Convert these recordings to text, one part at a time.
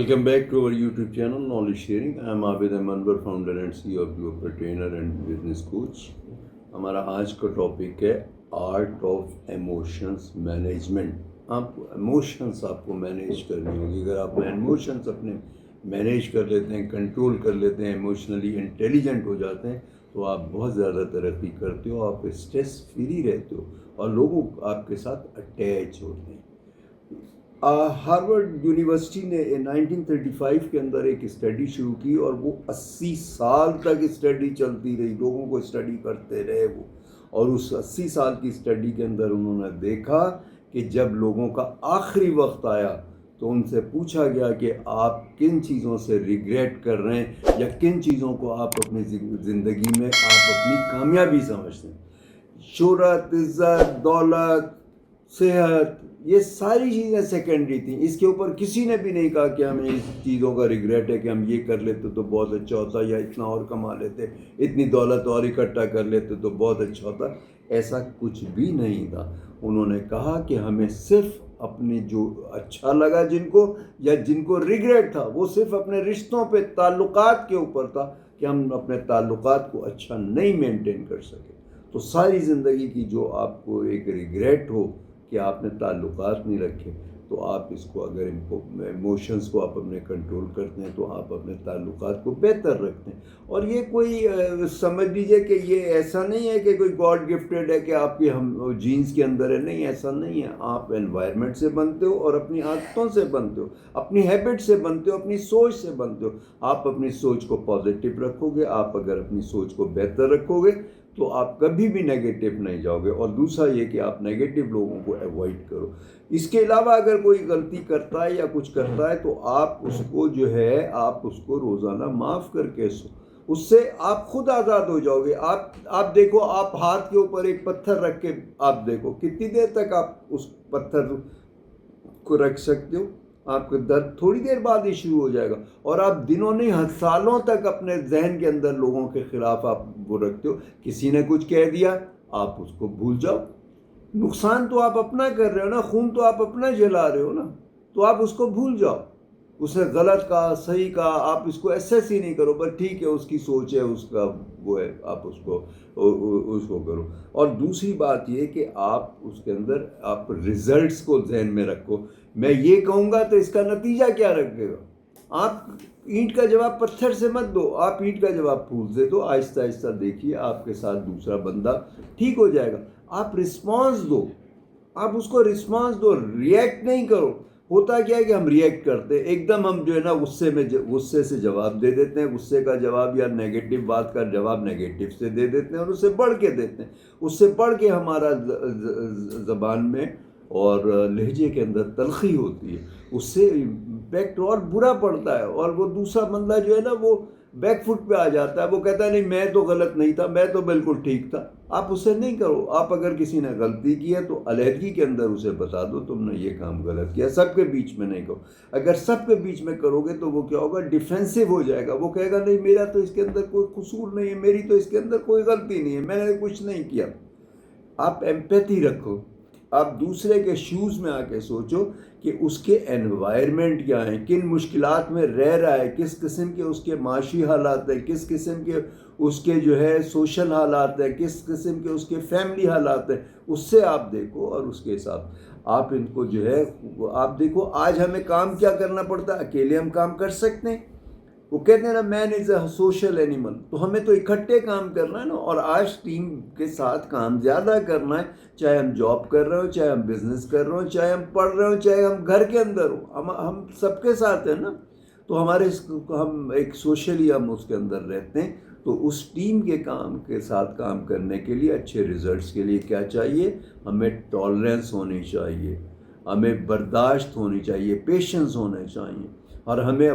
Welcome back to our YouTube channel, Knowledge Sharing. I am Abid Manwar, founder and CEO of Global Trainer and Business Coach. हमारा आज का topic है art of emotions management. आप emotions आपको manage करनी होगी. अगर आप इमोशंस अपने मैनेज कर लेते हैं, कंट्रोल कर लेते हैं, इमोशनली इंटेलिजेंट हो जाते हैं, तो आप बहुत ज़्यादा तरक्की करते हो, आप स्ट्रेस फ्री रहते हो और लोग आपके साथ अटैच होते हैं. हार्वर्ड यूनिवर्सिटी ने 1935 के अंदर एक स्टडी शुरू की और वो 80 साल तक स्टडी चलती रही. लोगों को स्टडी करते रहे वो, और उस 80 साल की स्टडी के अंदर उन्होंने देखा कि जब लोगों का आखिरी वक्त आया तो उनसे पूछा गया कि आप किन चीज़ों से रिग्रेट कर रहे हैं या किन चीज़ों को आप अपनी ज़िंदगी में आप अपनी कामयाबी समझते हैं. शोहरत, इज़्ज़त, दौलत, सेहत, ये सारी चीज़ें सेकेंडरी थी. इसके ऊपर किसी ने भी नहीं कहा कि हमें इस चीज़ों का रिग्रेट है कि हम ये कर लेते तो बहुत अच्छा होता, या इतना और कमा लेते, इतनी दौलत और इकट्ठा कर लेते तो बहुत अच्छा होता. ऐसा कुछ भी नहीं था. उन्होंने कहा कि हमें सिर्फ अपने जो अच्छा लगा जिनको, या जिनको रिग्रेट था, वो सिर्फ अपने रिश्तों पे, ताल्लुकात के ऊपर था कि हम अपने ताल्लुकात को अच्छा नहीं मेंटेन कर सके. तो सारी ज़िंदगी की जो आपको एक रिग्रेट हो कि आपने ताल्लुकात नहीं रखे, तो आप इसको अगर इमोशंस को आप अपने कंट्रोल करते हैं तो आप अपने ताल्लुकात को बेहतर रखते हैं. और ये कोई समझ लीजिए कि ये ऐसा नहीं है कि कोई गॉड गिफ्टेड है कि आपकी हम जीन्स के अंदर है. नहीं, ऐसा नहीं है. आप एनवायरनमेंट से बनते हो और अपनी आदतों से बनते हो, अपनी हैबिट से बनते हो, अपनी सोच से बनते हो. आप अपनी सोच को पॉजिटिव रखोगे, आप अगर अपनी सोच को बेहतर रखोगे तो आप कभी भी नेगेटिव नहीं जाओगे. और दूसरा ये कि आप नेगेटिव लोगों को अवॉइड करो. इसके अलावा अगर कोई गलती करता है या कुछ करता है तो आप उसको जो है, आप उसको रोज़ाना माफ़ करके उससे आप खुद आज़ाद हो जाओगे. आप देखो, आप हाथ के ऊपर एक पत्थर रख के आप देखो कितनी देर तक आप उस पत्थर को रख सकते हो. आपका दर्द थोड़ी देर बाद ही शुरू हो जाएगा. और आप दिनों नहीं, सालों तक अपने जहन के अंदर लोगों के ख़िलाफ़ आप वो रखते हो. किसी ने कुछ कह दिया, आप उसको भूल जाओ. नुकसान तो आप अपना कर रहे हो ना, खून तो आप अपना जला रहे हो ना, तो आप उसको भूल जाओ. उसने गलत कहा, सही कहा, आप इसको एसेस ही नहीं करो. बस ठीक है, उसकी सोच है, उसका वो है, आप उसको करो. और दूसरी बात ये कि आप उसके अंदर आप रिजल्ट्स को जहन में रखो. मैं ये कहूँगा तो इसका नतीजा क्या रखेगा. आप ईंट का जवाब पत्थर से मत दो, आप ईंट का जवाब फूल से दो. आहिस्ता आहिस्ता देखिए आपके साथ दूसरा बंदा ठीक हो जाएगा. आप रिस्पॉन्स दो, आप उसको रिस्पॉन्स दो, रिएक्ट नहीं करो. होता क्या है कि हम रिएक्ट करते हैं, एकदम हम जो है ना गुस्से से जवाब दे देते हैं. गुस्से का जवाब या नेगेटिव बात का जवाब नेगेटिव से दे देते हैं और उससे बढ़ के देते हैं. उससे बढ़ के हमारा ज़बान में और लहजे के अंदर तलखी होती है. उससे इम्पैक्ट और बुरा पड़ता है और वो दूसरा बंदा जो है ना वो बैक फुट पे आ जाता है. वो कहता है नहीं, मैं तो गलत नहीं था, मैं तो बिल्कुल ठीक था. आप उससे नहीं करो. आप अगर किसी ने गलती की है तो अलहदगी के अंदर उसे बता दो तुमने ये काम गलत किया. सबके बीच में नहीं करो. अगर सबके बीच में करोगे तो वो क्या होगा, डिफेंसिव हो जाएगा. वो कहेगा नहीं, मेरा तो इसके अंदर कोई कसूर नहीं है, मेरी तो इसके अंदर कोई गलती नहीं है, मैंने कुछ नहीं किया. आप एम्पैथी रखो. आप दूसरे के शूज़ में आके सोचो कि उसके एनवायरनमेंट क्या हैं, किन मुश्किलात में रह रहा है, किस किस्म के उसके माशी हालात हैं, किस किस्म के उसके जो है सोशल हालात हैं, किस किस्म के उसके फैमिली हालात हैं. उससे आप देखो और उसके हिसाब आप इनको जो है आप देखो. आज हमें काम क्या करना पड़ता है, अकेले हम काम कर सकते हैं. वो कहते हैं ना, man is a social animal. तो हमें तो इकट्ठे काम करना है ना. और आज टीम के साथ काम ज़्यादा करना है. चाहे हम जॉब कर रहे हो, चाहे हम बिजनेस कर रहे हो, चाहे हम पढ़ रहे हो, चाहे हम घर के अंदर हो, हम सबके साथ हैं ना. तो हम एक सोशली हम उसके अंदर रहते हैं. तो उस टीम के साथ काम करने के लिए, अच्छे रिजल्ट्स के लिए क्या चाहिए, हमें टॉलरेंस होनी चाहिए, हमें बर्दाश्त होनी चाहिए, पेशेंस होना चाहिए. और हमें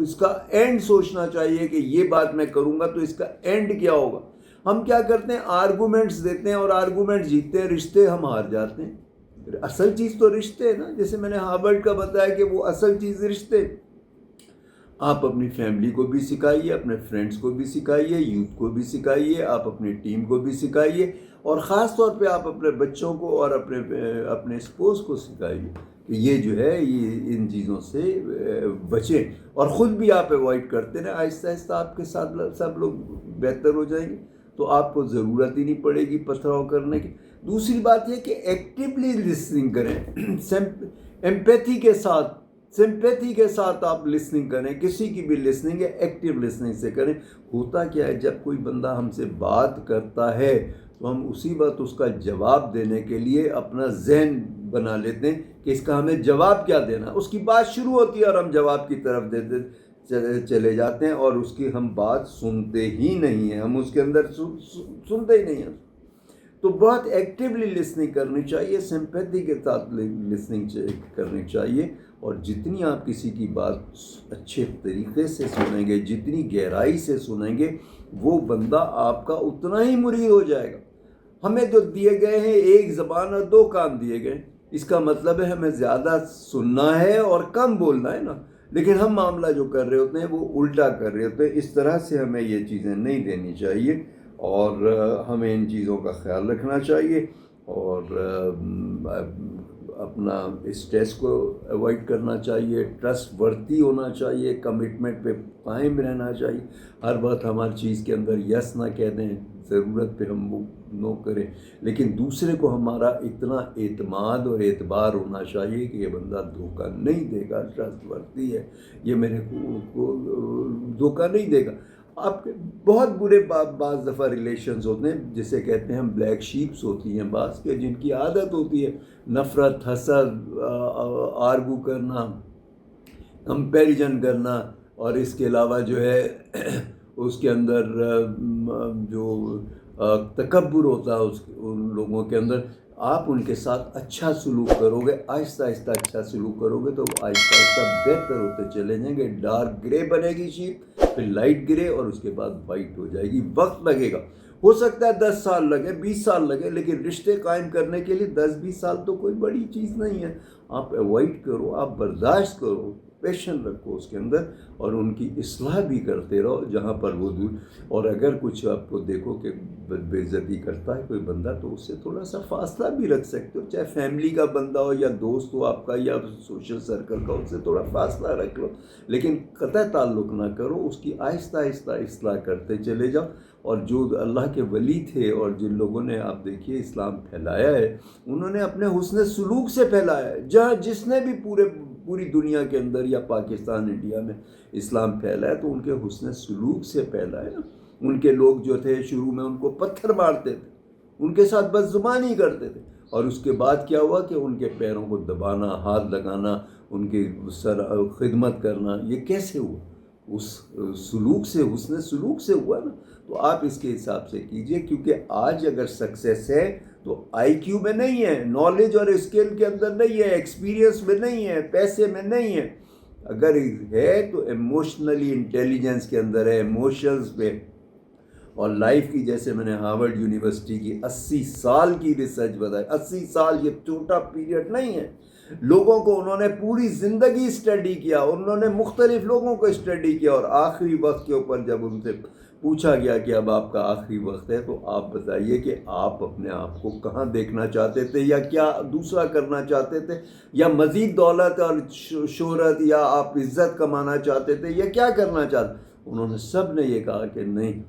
इसका एंड सोचना चाहिए कि ये बात मैं करूँगा तो इसका एंड क्या होगा. हम क्या करते हैं, आर्गूमेंट्स देते हैं और आर्गूमेंट जीतते हैं, रिश्ते हम हार जाते हैं. असल चीज़ तो रिश्ते है ना. जैसे मैंने हार्वर्ड का बताया कि वो असल चीज़ रिश्ते. آپ اپنی فیملی کو بھی سکھائیے، اپنے فرینڈس کو بھی سکھائیے، یوتھ کو بھی سکھائیے، آپ اپنی ٹیم کو بھی سکھائیے، اور خاص طور پہ آپ اپنے بچوں کو اور اپنے اسپوز کو سکھائیے کہ یہ جو ہے یہ ان چیزوں سے بچیں، اور خود بھی آپ اوائڈ کرتے رہیں۔ آہستہ آہستہ آپ کے ساتھ سب لوگ بہتر ہو جائیں گے، تو آپ کو ضرورت ہی نہیں پڑے گی پتھراؤ کرنے کی۔ دوسری بات یہ کہ ایکٹیولی لسننگ کریں، ایمپیتھی کے ساتھ، سمپیتھی کے ساتھ آپ لسننگ کریں، کسی کی بھی لسننگ ہے ایکٹیو لسننگ سے کریں۔ ہوتا کیا ہے، جب کوئی بندہ ہم سے بات کرتا ہے تو ہم اسی وقت اس کا جواب دینے کے لیے اپنا ذہن بنا لیتے ہیں کہ اس کا ہمیں جواب کیا دینا۔ اس کی بات شروع ہوتی ہے اور ہم جواب کی طرف چلے جاتے ہیں، اور اس کی ہم بات سنتے ہی نہیں ہیں، ہم اس کے اندر سنتے ہی نہیں ہیں۔ تو بہت ایکٹیولی لسننگ کرنی چاہیے، سمپیتھی کے ساتھ لسننگ کرنی چاہیے، اور جتنی آپ کسی کی بات اچھے طریقے سے سنیں گے، جتنی گہرائی سے سنیں گے، وہ بندہ آپ کا اتنا ہی مرید ہو جائے گا۔ ہمیں جو دیے گئے ہیں ایک زبان اور دو کان دیے گئے، اس کا مطلب ہے ہمیں زیادہ سننا ہے اور کم بولنا ہے نا، لیکن ہم معاملہ جو کر رہے ہوتے ہیں وہ الٹا کر رہے ہوتے ہیں۔ اس طرح سے ہمیں یہ چیزیں نہیں دینی چاہیے، اور ہمیں ان چیزوں کا خیال رکھنا چاہیے، اور اپنا اسٹریس کو اوائڈ کرنا چاہیے، ٹرسٹ ورتھی ہونا چاہیے، کمٹمنٹ پہ قائم رہنا چاہیے، ہر وقت ہماری چیز کے اندر یس نہ کہہ دیں، ضرورت پہ ہم وہ نو کریں، لیکن دوسرے کو ہمارا اتنا اعتماد اور اعتبار ہونا چاہیے کہ یہ بندہ دھوکہ نہیں دے گا، ٹرسٹ ورتھی ہے، یہ میرے کو دھوکہ نہیں دے گا۔ آپ کے بہت برے بعض دفعہ ریلیشنز ہوتے ہیں، جسے کہتے ہیں ہم بلیک شیپس ہوتی ہیں بعض کے، جن کی عادت ہوتی ہے نفرت، حسد، آرگو کرنا، کمپیریجن کرنا، اور اس کے علاوہ جو ہے اس کے اندر جو تکبر ہوتا ہے ان لوگوں کے اندر۔ آپ ان کے ساتھ اچھا سلوک کرو گے، آہستہ آہستہ اچھا سلوک کرو گے، تو وہ آہستہ آہستہ بہتر ہوتے چلے جائیں گے۔ ڈارک گرے بنے گی شیپ، پھر لائٹ گرے، اور اس کے بعد وائٹ ہو جائے گی۔ وقت لگے گا، ہو سکتا ہے 10 سال لگے، 20 سال لگے، لیکن رشتے قائم کرنے کے لیے 10-20 سال تو کوئی بڑی چیز نہیں ہے۔ آپ اوائڈ کرو، آپ برداشت کرو، پیشن رکھو اس کے اندر، اور ان کی اصلاح بھی کرتے رہو جہاں پر وہ دور۔ اور اگر کچھ آپ کو دیکھو کہ بے عزتی کرتا ہے کوئی بندہ، تو اس سے تھوڑا سا فاصلہ بھی رکھ سکتے ہو، چاہے فیملی کا بندہ ہو یا دوست ہو آپ کا یا سوشل سرکل کا، اس سے تھوڑا فاصلہ رکھ لو، لیکن قطع تعلق نہ کرو، اس کی آہستہ آہستہ اصلاح کرتے چلے جاؤ۔ اور جو اللہ کے ولی تھے اور جن لوگوں نے آپ دیکھیے اسلام پھیلایا ہے، انہوں نے اپنے حسن سلوک سے پھیلایا ہے۔ جہاں جس نے بھی پوری دنیا کے اندر یا پاکستان انڈیا میں اسلام پھیلا ہے، تو ان کے حسن سلوک سے پھیلا ہے نا۔ ان کے لوگ جو تھے شروع میں ان کو پتھر مارتے تھے، ان کے ساتھ بد زبانی کرتے تھے، اور اس کے بعد کیا ہوا کہ ان کے پیروں کو دبانا، ہاتھ لگانا، ان کی خدمت کرنا، یہ کیسے ہوا؟ اس سلوک سے، حسن سلوک سے ہوا نا۔ تو آپ اس کے حساب سے کیجئے، کیونکہ آج اگر سکسیس ہے تو آئی کیو میں نہیں ہے، نالج اور اسکل کے اندر نہیں ہے، ایکسپیرینس میں نہیں ہے، پیسے میں نہیں ہے، اگر ہے تو ایموشنلی انٹیلیجنس کے اندر ہے، ایموشنز پہ۔ اور لائف کی، جیسے میں نے ہارورڈ یونیورسٹی کی 80 سال کی ریسرچ بتائی، 80 سال یہ چھوٹا پیریڈ نہیں ہے۔ لوگوں کو انہوں نے پوری زندگی اسٹڈی کیا، انہوں نے مختلف لوگوں کو اسٹڈی کیا، اور آخری وقت کے اوپر جب ان سے پوچھا گیا کہ اب آپ کا آخری وقت ہے، تو آپ بتائیے کہ آپ اپنے آپ کو کہاں دیکھنا چاہتے تھے، یا کیا دوسرا کرنا چاہتے تھے، یا مزید دولت اور شہرت، یا آپ عزت کمانا چاہتے تھے، یا کیا کرنا چاہتے؟ انہوں نے سب نے یہ کہا کہ نہیں،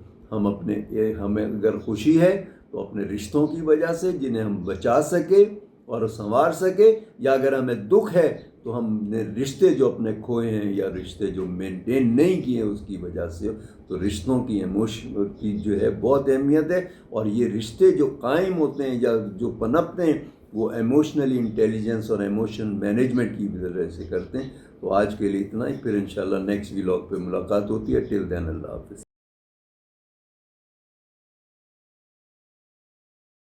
ہمیں اگر خوشی ہے تو اپنے رشتوں کی وجہ سے، جنہیں ہم بچا سکے اور سنوار سکے، یا اگر ہمیں دکھ ہے تو ہم نے رشتے جو اپنے کھوئے ہیں یا رشتے جو مینٹین نہیں کیے اس کی وجہ سے، تو رشتوں کی ایموشن کی جو ہے بہت اہمیت ہے، اور یہ رشتے جو قائم ہوتے ہیں یا جو پنپتے ہیں، وہ ایموشنلی انٹیلیجنس اور ایموشن مینجمنٹ کی وجہ سے کرتے ہیں۔ تو آج کے لیے اتنا ہی، پھر انشاءاللہ نیکسٹ ولاگ پہ ملاقات ہوتی ہے۔ ٹل دین اللہ حافظ۔